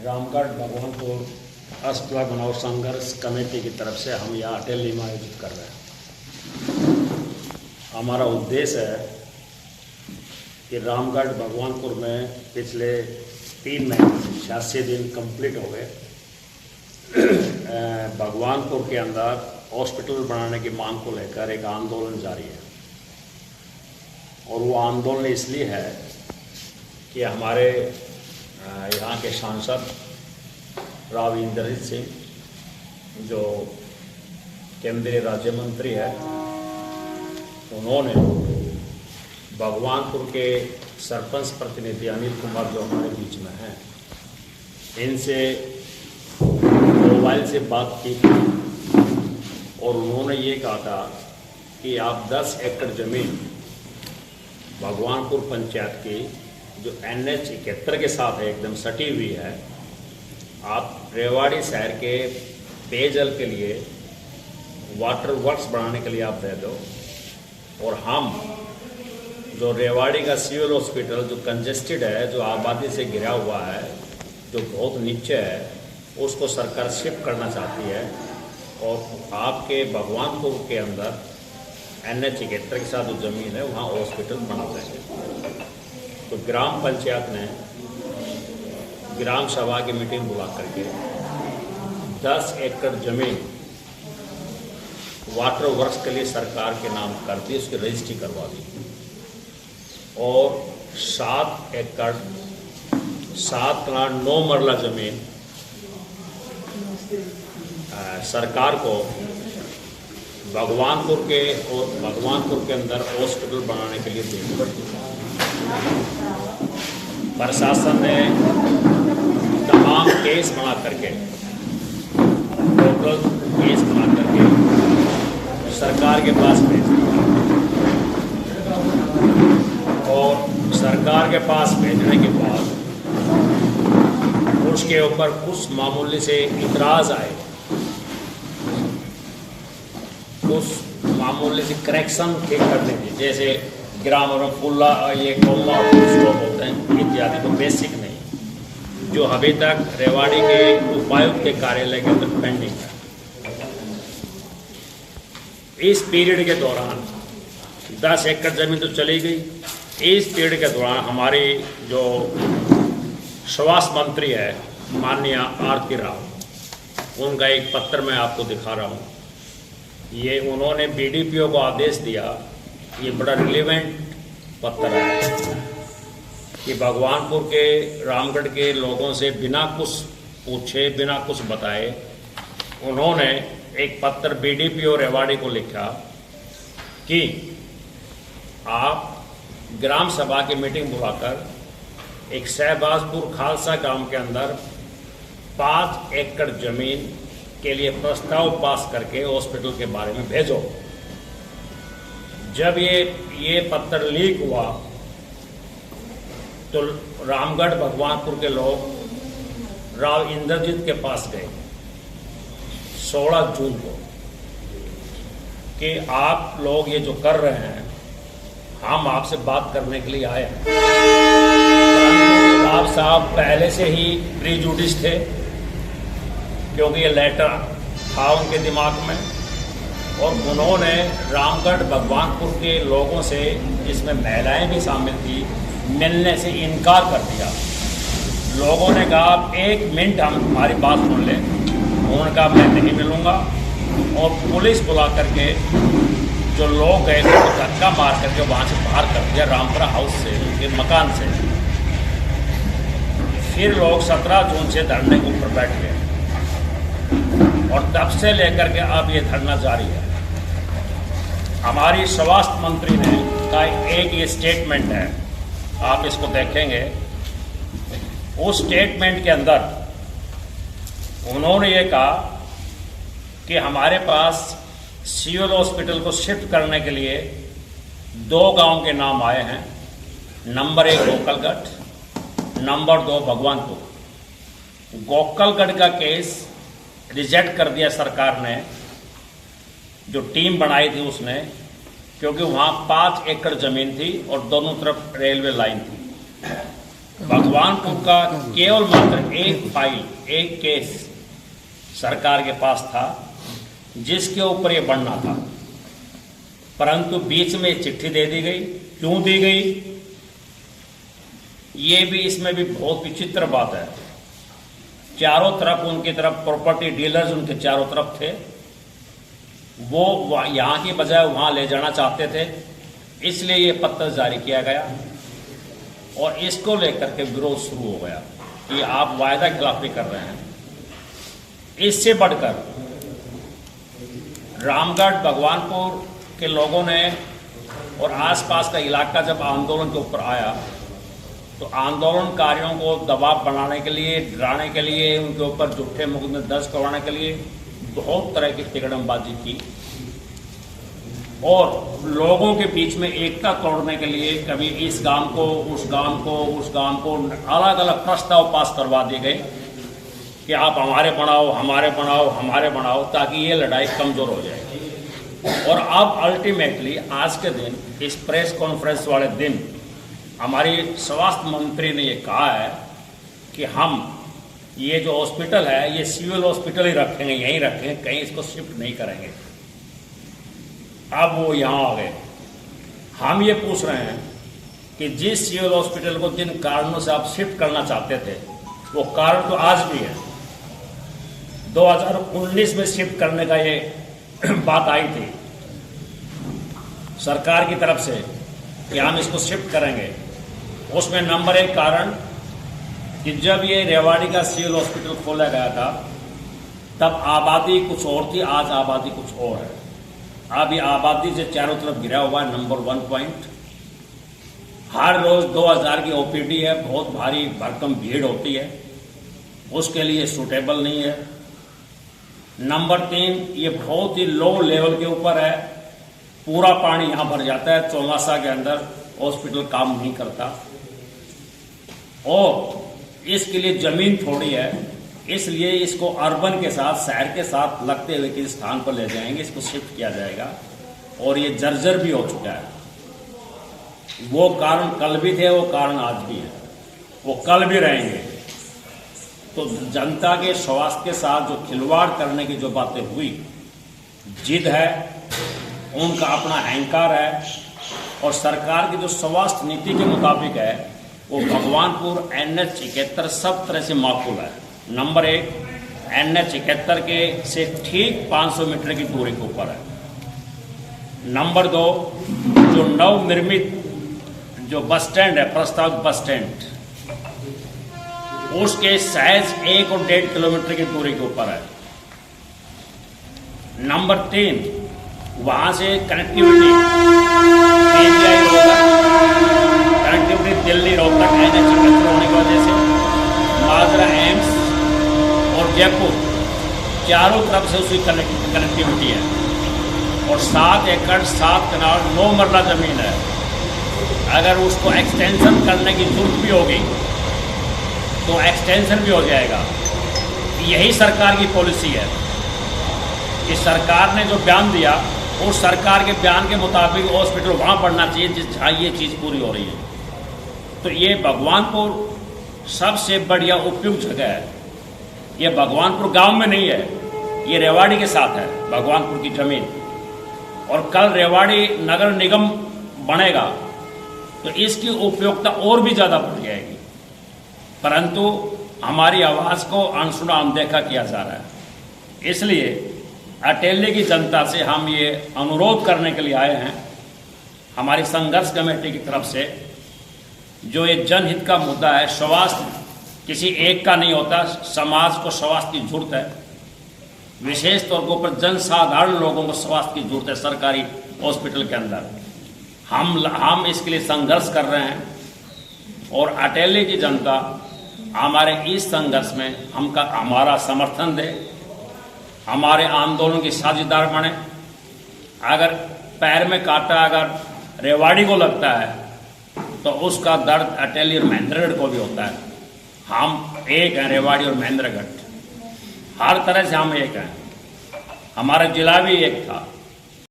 रामगढ़ भगवानपुर अष्टवा बनाव संघर्ष कमेटी की तरफ से हम यहाँ अटल लीमा आयोजित कर रहे हैं। हमारा उद्देश्य है कि रामगढ़ भगवानपुर में पिछले 3 महीने 86 दिन कंप्लीट हो गए। भगवानपुर के अंदर हॉस्पिटल बनाने की मांग को लेकर एक आंदोलन जारी है और वो आंदोलन इसलिए है कि हमारे यहाँ के सांसद राव इंद्रजीत सिंह जो केंद्रीय राज्य मंत्री है, उन्होंने भगवानपुर के सरपंच प्रतिनिधि अनिल कुमार जो हमारे बीच में हैं, इनसे मोबाइल से बात की और उन्होंने ये कहा था कि आप 10 एकड़ ज़मीन भगवानपुर पंचायत की जो NH 71 के साथ है, एकदम सटी हुई है, आप रेवाड़ी शहर के पेयजल के लिए वाटर वर्क्स बनाने के लिए आप दे दो और हम जो रेवाड़ी का सिविल हॉस्पिटल जो कंजेस्टेड है, जो आबादी से घिरा हुआ है, जो बहुत नीचे है, उसको सरकार शिफ्ट करना चाहती है और आपके भगवानपुर के अंदर NH 71 के साथ जो ज़मीन है वहाँ हॉस्पिटल बना देंगे। तो ग्राम पंचायत ने ग्राम सभा की मीटिंग बुला करके 10 एकड़ ज़मीन वाटर वर्क्स के लिए सरकार के नाम कर दी, उसकी रजिस्ट्री करवा दी और 7 एकड़ 7 कनाल 9 मरला ज़मीन सरकार को भगवानपुर के अंदर हॉस्पिटल बनाने के लिए देनी पड़ी। प्रशासन ने तमाम केस बना करके, टोटल केस बना करके सरकार के पास भेज दिया और सरकार के पास भेजने के बाद उसके ऊपर कुछ मामूली से इतराज़ आए, कुछ मामूली से करेक्शन ठीक करने की, जैसे ग्रामर में फुल्ला ये कोमा स्टॉप होते हैं इत्यादि, तो बेसिक नहीं, जो अभी तक रेवाड़ी के उपायुक्त के कार्यालय के अंदर पेंडिंग है। इस पीरियड के दौरान 10 एकड़ ज़मीन तो चली गई। इस पीरियड के दौरान हमारी जो स्वास्थ्य मंत्री है माननीय आरती राव, उनका एक पत्र मैं आपको दिखा रहा हूँ। ये उन्होंने BDPO को आदेश दिया, ये बड़ा रिलेवेंट पत्र है कि भगवानपुर के रामगढ़ के लोगों से बिना कुछ पूछे, बिना कुछ बताए, उन्होंने एक पत्र BDPO रेवाड़ी को लिखा कि आप ग्राम सभा की मीटिंग बुलाकर एक शहबाजपुर खालसा गांव के अंदर 5 एकड़ ज़मीन के लिए प्रस्ताव पास करके हॉस्पिटल के बारे में भेजो। जब ये पत्र लीक हुआ तो रामगढ़ भगवानपुर के लोग राव इंद्रजीत के पास गए 16 जून को कि आप लोग ये जो कर रहे हैं, हम आपसे बात करने के लिए आए हैं। आप साहब पहले से ही प्रीजुडिस थे क्योंकि ये लेटर था उनके दिमाग में और उन्होंने रामगढ़ भगवानपुर के लोगों से, जिसमें महिलाएं भी शामिल थी, मिलने से इनकार कर दिया। लोगों ने कहा आप 1 मिनट हम हमारी बात सुन लें। उन्होंने कहा मैं नहीं मिलूँगा और पुलिस बुला करके जो लोग गए थे वो धक्का मार करके वहाँ से बाहर कर दिया, रामपुरा हाउस से, उनके मकान से। फिर लोग 17 जून से धरने के ऊपर बैठ गए और तब से लेकर के अब ये धरना जारी है। हमारी स्वास्थ्य मंत्री ने का एक ये स्टेटमेंट है, आप इसको देखेंगे। उस स्टेटमेंट के अंदर उन्होंने ये कहा कि हमारे पास सिविल हॉस्पिटल को शिफ्ट करने के लिए 2 गांव के नाम आए हैं। Number 1 Gokalgarh, number 2 Bhagwanpur. गोकलगढ़ का केस रिजेक्ट कर दिया सरकार ने, जो टीम बनाई थी उसने, क्योंकि वहाँ 5 एकड़ ज़मीन थी और दोनों तरफ रेलवे लाइन थी। भगवानपुर का केवल मात्र एक फाइल, एक केस सरकार के पास था जिसके ऊपर ये बढ़ना था, परंतु बीच में चिट्ठी दे दी गई। क्यों दी गई, ये भी इसमें भी बहुत विचित्र बात है। चारों तरफ उनकी तरफ प्रॉपर्टी डीलर्स उनके चारों तरफ थे, वो यहाँ की बजाय वहाँ ले जाना चाहते थे, इसलिए ये पत्र जारी किया गया और इसको लेकर के विरोध शुरू हो गया कि आप वायदा खिलाफी कर रहे हैं। इससे बढ़कर रामगढ़ भगवानपुर के लोगों ने और आसपास का इलाका जब आंदोलन के ऊपर आया तो आंदोलनकारियों को दबाव बनाने के लिए, डराने के लिए, उनके ऊपर झूठे मुकदमे दर्ज करवाने के लिए बहुत तरह की तिकड़मबाजी की और लोगों के बीच में एकता तोड़ने के लिए कभी इस गांव को, उस गांव को, उस गांव को अलग अलग प्रस्ताव पास करवा दिए गए कि आप हमारे बनाओ, हमारे बनाओ, हमारे बनाओ, ताकि ये लड़ाई कमजोर हो जाए। और अब अल्टीमेटली आज के दिन, इस प्रेस कॉन्फ्रेंस वाले दिन, हमारी स्वास्थ्य मंत्री ने ये कहा है कि हम ये जो हॉस्पिटल है ये सिविल हॉस्पिटल ही रखेंगे, यहीं रखेंगे, कहीं इसको शिफ्ट नहीं करेंगे। अब वो यहाँ आ गए। हम ये पूछ रहे हैं कि जिस सिविल हॉस्पिटल को जिन कारणों से आप शिफ्ट करना चाहते थे वो कारण तो आज भी है। 2019 में शिफ्ट करने का ये बात आई थी सरकार की तरफ से कि हम इसको शिफ्ट करेंगे। उसमें नंबर 1 कारण कि जब ये रेवाड़ी का सिविल हॉस्पिटल खोला गया था तब आबादी कुछ और थी, आज आबादी कुछ और है। अब ये आबादी से चारों तरफ गिरा हुआ है। नंबर 1 पॉइंट, हर रोज 2000 की ओपीडी है, बहुत भारी भरकम भीड़ होती है, उसके लिए सूटेबल नहीं है। नंबर 3, ये बहुत ही लो लेवल के ऊपर है, पूरा पानी यहाँ भर जाता है, चौमासा के अंदर हॉस्पिटल काम नहीं करता और इसके लिए जमीन थोड़ी है, इसलिए इसको अर्बन के साथ, शहर के साथ लगते हुए किसी स्थान पर ले जाएंगे, इसको शिफ्ट किया जाएगा और ये जर्जर भी हो चुका है। वो कारण कल भी थे, वो कारण आज भी है, वो कल भी रहेंगे। तो जनता के स्वास्थ्य के साथ जो खिलवाड़ करने की जो बातें हुई, जिद है, उनका अपना अहंकार है और सरकार की जो स्वास्थ्य नीति के मुताबिक है वो भगवानपुर NH 71 सब तरह से माकूल है। नंबर 1, NH 71 के से ठीक 500 मीटर की दूरी के ऊपर है। नंबर 2, जो नवनिर्मित जो बस स्टैंड है, प्रस्तावित बस स्टैंड, उसके सहज 1 और 1.5 किलोमीटर की दूरी के ऊपर है। नंबर 3, वहां से कनेक्टिविटी दिल्ली रोहतक NH 71 होने की वजह से माजरा एम्स और जयपुर चारों तरफ से उसकी कनेक्टिविटी है और 7 एकड़ 7 कनाल 9 मरला जमीन है। अगर उसको एक्सटेंशन करने की जरूरत भी होगी तो एक्सटेंशन भी हो जाएगा। यही सरकार की पॉलिसी है कि सरकार ने जो बयान दिया उस सरकार के बयान के मुताबिक हॉस्पिटल वहाँ बढ़ना चाहिए जहाँ ये चीज़ पूरी हो रही है। तो ये भगवानपुर सबसे बढ़िया उपयुक्त जगह है। ये भगवानपुर गांव में नहीं है, ये रेवाड़ी के साथ है भगवानपुर की जमीन। और कल रेवाड़ी नगर निगम बनेगा तो इसकी उपयोगिता और भी ज़्यादा बढ़ जाएगी, परंतु हमारी आवाज़ को अनसुना अनदेखा किया जा रहा है। इसलिए अटेली की जनता से हम ये अनुरोध करने के लिए आए हैं, हमारी संघर्ष कमेटी की तरफ से, जो ये जनहित का मुद्दा है, स्वास्थ्य किसी एक का नहीं होता, समाज को स्वास्थ्य की जरूरत है। विशेष तौर पर जनसाधारण लोगों को स्वास्थ्य की जरूरत है सरकारी हॉस्पिटल के अंदर। हम इसके लिए संघर्ष कर रहे हैं और अटेली की जनता हमारे इस संघर्ष में हमारा समर्थन दे, हमारे आंदोलन की साझेदार बने। अगर पैर में कांटा अगर रेवाड़ी को लगता है तो उसका दर्द अटेली और महेंद्रगढ़ को भी होता है। हम एक हैं, रेवाड़ी और महेंद्रगढ़, हर तरह से हम एक हैं। हमारा जिला भी एक था,